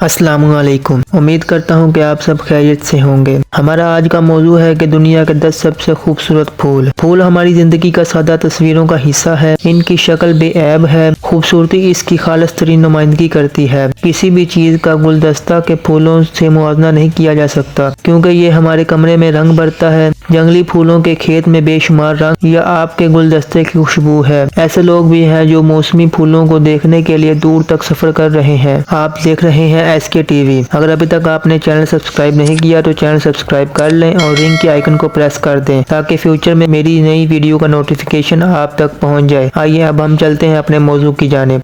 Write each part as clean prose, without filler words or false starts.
अस्सलामुअलैकुम। उम्मीद करता हूँ कि आप सब खैरियत से होंगे। हमारा आज का मौजू है कि दुनिया के 10 सबसे खूबसूरत फूल। फूल हमारी जिंदगी का सादा तस्वीरों का हिस्सा है। इनकी शक्ल बेऐब है, खूबसूरती इसकी खालिस तरीन नुमाइंदगी करती है। किसी भी चीज का गुलदस्ता के फूलों से मुआवजा नहीं किया जा सकता, क्योंकि ये हमारे कमरे में रंग भरता है। जंगली फूलों के खेत में बेशुमार रंग या आपके गुलदस्ते की खुशबू है। ऐसे लोग भी हैं जो मौसमी फूलों को देखने के लिए दूर तक सफर कर रहे हैं। आप देख रहे हैं SK TV। अगर अभी तक आपने चैनल सब्सक्राइब नहीं किया तो चैनल सब्सक्राइब कर लें और रिंग के आइकन को प्रेस कर दें, ताकि फ्यूचर में मेरी नई वीडियो का नोटिफिकेशन आप तक पहुंच जाए। आइए अब हम चलते हैं अपने मौजू की जानिब।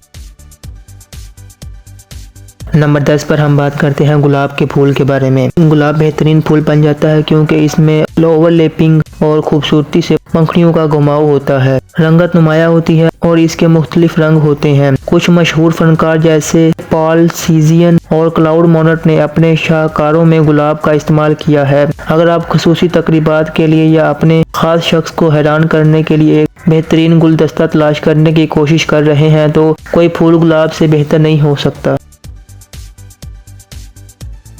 नंबर 10 पर हम बात करते हैं गुलाब के फूल के बारे में। गुलाब बेहतरीन फूल बन जाता है क्योंकि इसमें ओवरलैपिंग और खूबसूरती से पंखुड़ियों का घुमाव होता है। रंगत नुमाया होती है और इसके मुख्तलिफ रंग होते हैं। कुछ मशहूर फनकार जैसे पॉल सीजियन और क्लाउड मोनेट ने अपने शाहकारों में गुलाब का इस्तेमाल किया है। अगर आप खुसूसी तकरीबात के लिए या अपने खास शख्स को हैरान करने के लिए एक बेहतरीन गुलदस्ता तलाश करने की कोशिश कर रहे हैं तो कोई फूल गुलाब से बेहतर नहीं हो सकता।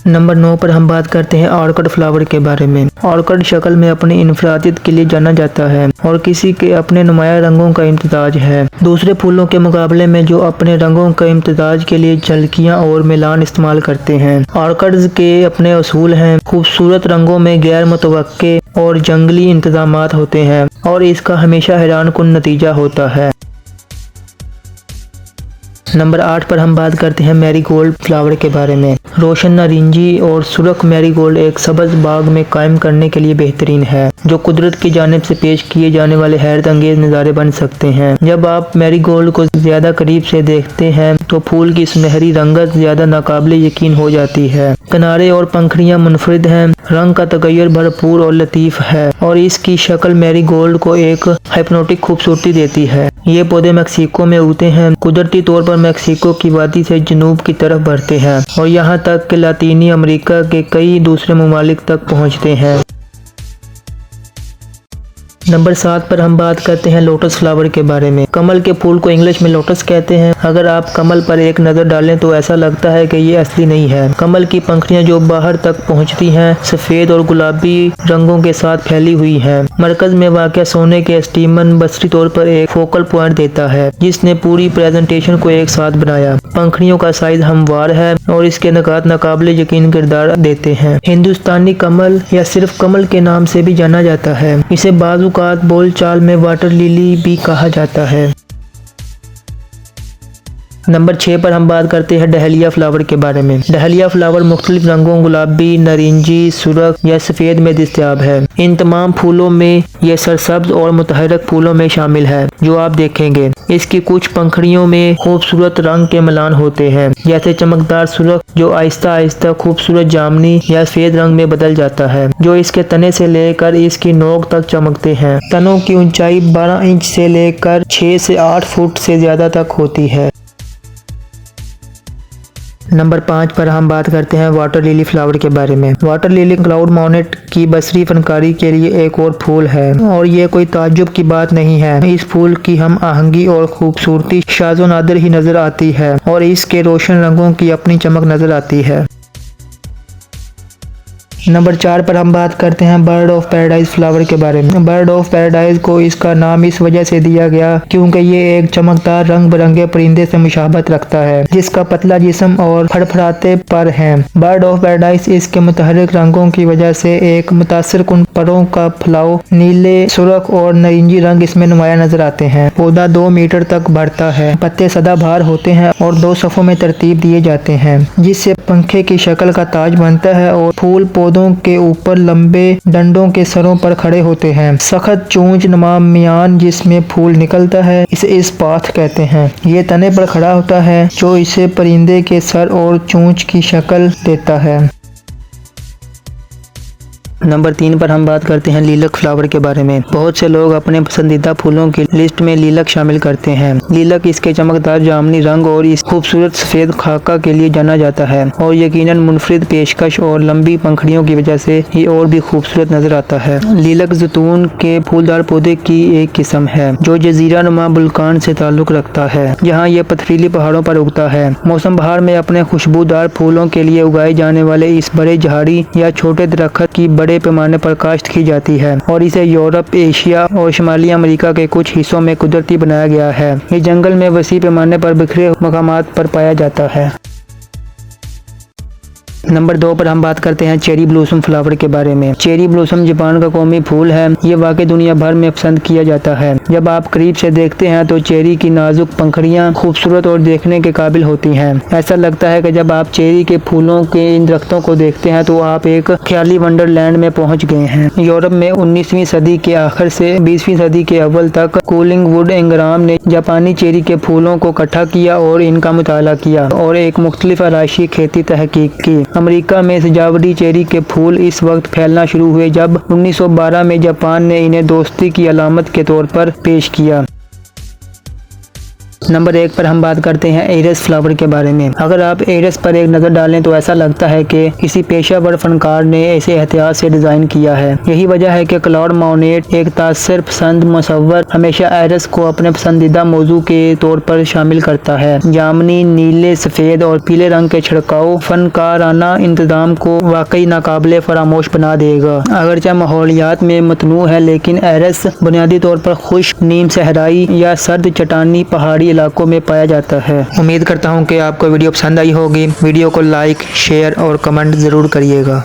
नंबर 9 पर हम बात करते हैं ऑर्किड फ्लावर के बारे में। ऑर्किड शक्ल में अपनी इनफरादियत के लिए जाना जाता है और किसी के अपने नुमाया रंगों का इम्तिजाज है। दूसरे फूलों के मुकाबले में जो अपने रंगों के इम्तिजाज के लिए झलकियां और मिलान इस्तेमाल करते हैं। ऑर्किड्स के अपने असूल हैं। खूबसूरत रंगों में गैर मुतवक्के और जंगली इंतजामात होते हैं और इसका हमेशा हैरान कुन नतीजा होता है। नंबर 8 पर हम बात करते हैं मैरीगोल्ड फ्लावर के बारे में। रोशन नारंगी और सुर्ख मैरीगोल्ड एक सब्ज बाग में कायम करने के लिए बेहतरीन है, जो कुदरत की जानिब से पेश किए जाने वाले हैरत अंगेज नज़ारे बन सकते हैं। जब आप मैरीगोल्ड को ज्यादा करीब से देखते हैं तो फूल की सुनहरी रंगत ज्यादा नाकाबिले यकीन हो जाती है। किनारे और पंखुड़ियां मुनफरिद हैं, रंग का तगय्युर भरपूर और लतीफ है और इसकी शक्ल मैरीगोल्ड को एक हाइप्नोटिक खूबसूरती देती है। ये पौधे मैक्सिको में उगते हैं। कुदरती तौर पर मैक्सिको की वादी से जनूब की तरफ बढ़ते हैं और यहाँ तक कि लातीनी अमेरिका के कई दूसरे ममालिक तक पहुँचते हैं। नंबर 7 पर हम बात करते हैं लोटस फ्लावर के बारे में। कमल के फूल को इंग्लिश में लोटस कहते हैं। अगर आप कमल पर एक नज़र डालें तो ऐसा लगता है कि ये असली नहीं है। कमल की पंखुड़ियां जो बाहर तक पहुंचती हैं सफ़ेद और गुलाबी रंगों के साथ फैली हुई हैं। मरकज में वाक़या सोने के स्टीमन बसरी तौर पर एक फोकल पॉइंट देता है, जिसने पूरी प्रेजेंटेशन को एक साथ बनाया। पंखुड़ियों का साइज हमवार है और इसके नकात नाकाबिले यकीन किरदार देते हैं। हिंदुस्तानी कमल या सिर्फ कमल के नाम से भी जाना जाता है। इसे बाजू बोलचाल में वाटर लिली भी कहा जाता है। नंबर 6 पर हम बात करते हैं डहलिया फ्लावर के बारे में। डहलिया फ्लावर मुख्तलिफ रंगों गुलाबी, नारंगी, सुर्ख या सफ़ेद में दस्तयाब है। इन तमाम फूलों में यह सरसब्ज और मुतहरक फूलों में शामिल है जो आप देखेंगे। इसकी कुछ पंखुड़ियों में खूबसूरत रंग के मिलान होते हैं, जैसे चमकदार सुर्ख जो आहिस्ता आहिस्ता खूबसूरत जामनी या सफेद रंग में बदल जाता है, जो इसके तने से लेकर इसकी नोक तक चमकते हैं। तनों की ऊंचाई 12 इंच से लेकर 6 से 8 फुट से ज्यादा तक होती है। नंबर 5 पर हम बात करते हैं वाटर लिली फ्लावर के बारे में। वाटर लिली क्लाउड मोनेट की बसरी फनकारी के लिए एक और फूल है और ये कोई ताज्जुब की बात नहीं है। इस फूल की हम आहंगी और खूबसूरती शाज़ो नादिर ही नजर आती है और इसके रोशन रंगों की अपनी चमक नजर आती है। नंबर 4 पर हम बात करते हैं बर्ड ऑफ पैराडाइज फ्लावर के बारे में। बर्ड ऑफ पैराडाइज को इसका नाम इस वजह से दिया गया क्योंकि ये एक चमकदार रंग बिरंगे परिंदे से मुशाबहत रखता है, जिसका पतला जिस्म और फड़फड़ाते पर हैं। बर्ड ऑफ पैराडाइज इसके मुतहरक रंगों की वजह से एक मुतासिर कुन परों का फैलाव, नीले, सुर्ख और नारंगी रंग इसमें नुमाया नजर आते हैं। पौधा 2 मीटर तक बढ़ता है। पत्ते सदाबहार होते हैं और 2 सफ़ों में तरतीब दिए जाते हैं, जिससे पंखे की शक्ल का ताज बनता है और फूल पौधों के ऊपर लंबे डंडों के सरों पर खड़े होते हैं। सख्त चोंच नुमा मियान जिसमें फूल निकलता है, इसे इस पाथ कहते हैं। ये तने पर खड़ा होता है जो इसे परिंदे के सर और चोंच की शक्ल देता है। नंबर 3 पर हम बात करते हैं लीलक फ्लावर के बारे में। बहुत से लोग अपने पसंदीदा फूलों की लिस्ट में लीलक शामिल करते हैं। लीलक इसके चमकदार जामुनी रंग और इस खूबसूरत सफेद खाका के लिए जाना जाता है और यकीनन मुनफरिद पेशकश और लंबी पंखड़ियों की वजह से ये और भी खूबसूरत नजर आता है। लीलक जैतून के फूलदार पौधे की एक किस्म है जो जजीरा नुमा बुल्कान से ताल्लुक रखता है, जहाँ यह पथरीली पहाड़ों पर उगता है। मौसम बहार में अपने खुशबूदार फूलों के लिए उगाए जाने वाले इस बड़े झाड़ी या छोटे दरख्त की बड़े पैमाने पर काश्त की जाती है और इसे यूरोप, एशिया और शुमाली अमेरिका के कुछ हिस्सों में कुदरती बनाया गया है। ये जंगल में वसी पैमाने पर बिखरे मकामात पर पाया जाता है। नंबर 2 पर हम बात करते हैं चेरी ब्लॉसम फ्लावर के बारे में। चेरी ब्लॉसम जापान का कौमी फूल है। ये वाकई दुनिया भर में पसंद किया जाता है। जब आप करीब से देखते हैं तो चेरी की नाजुक पंखड़ियां खूबसूरत और देखने के काबिल होती हैं। ऐसा लगता है कि जब आप चेरी के फूलों के इन दरख्तों को देखते हैं तो आप एक ख्याली वंडरलैंड में पहुंच गए हैं। यूरोप में 19वीं सदी के आखिर से 20वीं सदी के अव्वल तक कोलिंगवुड इंग्राम ने जापानी चेरी के फूलों को इकट्ठा किया और इनका मुताला किया और एक मुख्तलिफ आराइशी खेती तहकीक की। अमेरिका में सजावटी चेरी के फूल इस वक्त फैलना शुरू हुए जब 1912 में जापान ने इन्हें दोस्ती की अलामत के तौर पर पेश किया। नंबर 1 पर हम बात करते हैं एरस फ्लावर के बारे में। अगर आप एरस पर एक नज़र डालें तो ऐसा लगता है कि किसी पेशावर फनकार ने इसे एहतियात से डिज़ाइन किया है। यही वजह है कि क्लॉड मोनेट, एक तासर पसंद मुसव्वर, हमेशा एरस को अपने पसंदीदा मौजू के तौर पर शामिल करता है। जामनी, नीले, सफ़ेद और पीले रंग के छिड़काव फनकाराना इंतजाम को वाकई नाकाबिले फरामोश बना देगा। अगरचे माहौलियात में मतनू है, लेकिन एरस बुनियादी तौर पर खुश्क, नीम सहराई या सर्द चट्टानी पहाड़ी इलाकों में पाया जाता है। उम्मीद करता हूँ कि आपको वीडियो पसंद आई होगी। वीडियो को लाइक, शेयर और कमेंट ज़रूर करिएगा।